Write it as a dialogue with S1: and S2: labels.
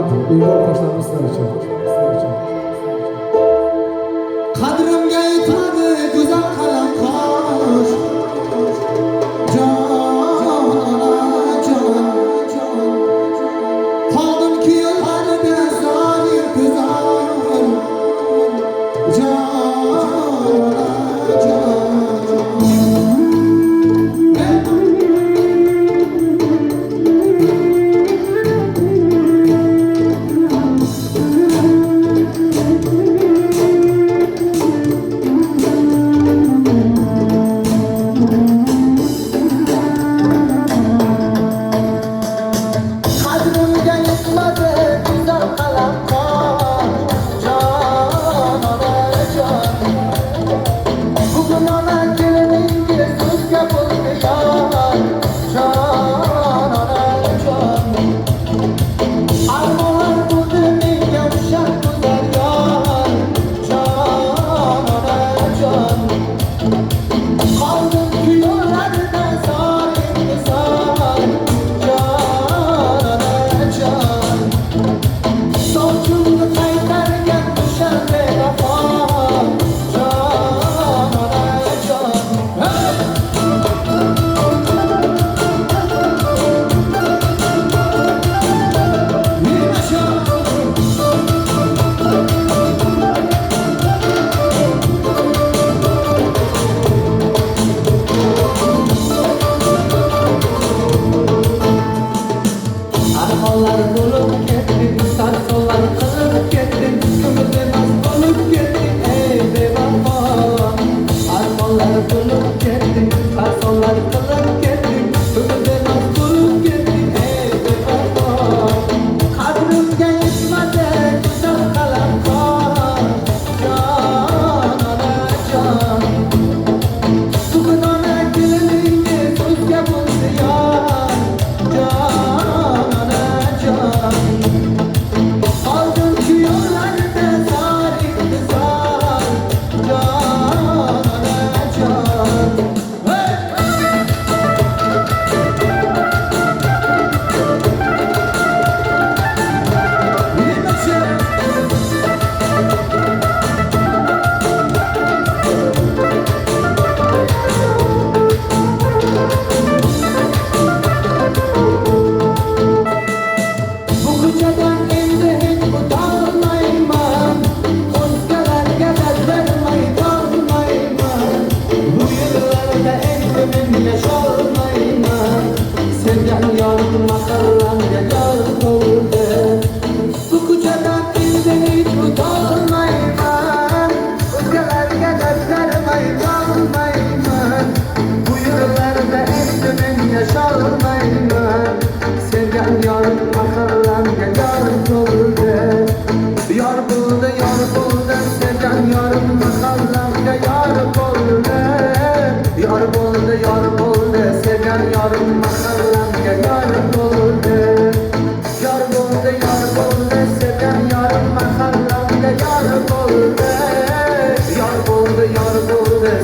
S1: Uyg'ur qo'shiqlarni sizlar uchun.
S2: Qadrimga yetmadi go'zal qalam qosh, jon qoldim kuyovlarga zolim ko'zal, armonlar bo'lib ketding, sarsolar qilib ketding, ko'ngilda mast bo'lib ketding, ey bevafo. Armonlar bo'lib ketding, sarsolar qilib ketding, ko'ngilda mast bo'lib ketding, ey bevafo. Qadrimga yetmadi go'zal qalam qosh, jon sukunona keliningga so'zga bo'lsa yor, qoldim kuyovlarda zorim ko'zal, jon yar bo'ldi, sevgan yorim mahallamga yar bo'ldi.